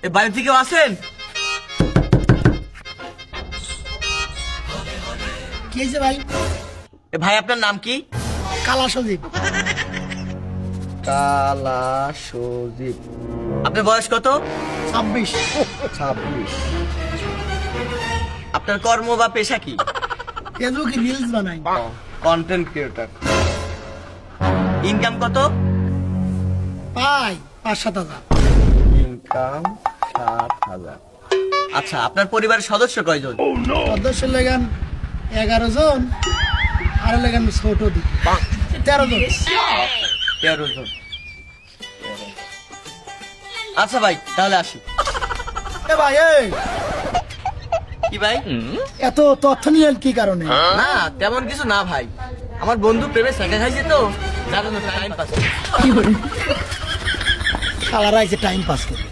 এই বাড়ি থেকে আসেন। কি হয়েছে ভাই? ভাই আপনার নাম কি? কালা সজীব। কালা সজীব। আপনার বয়স কত? 26। 26। আপনার কর্ম বা পেশা কি? ফেসবুকে রিলস বানাই। Content creator. ইনকাম কত? পাই 5-7 হাজার। ইনকাম 7,000। আচ্ছা, আপনার পরিবারের সদস্য কয়জন? সদস্য লেগান 11 জন, আর লেগান ছোট দিক 13 জন। 13 জন। আচ্ছা ভাই, তাহলে আসি। এ ভাই, কি ভাই? এত তথ্য নিয়ে কি কারণে? না তেমন কিছু না ভাই, আমার বন্ধু প্রেমে শেখা খাইছে তো, যার জন্য টাইম পাস। কি বলি? কালার আইছে টাইম পাস করে।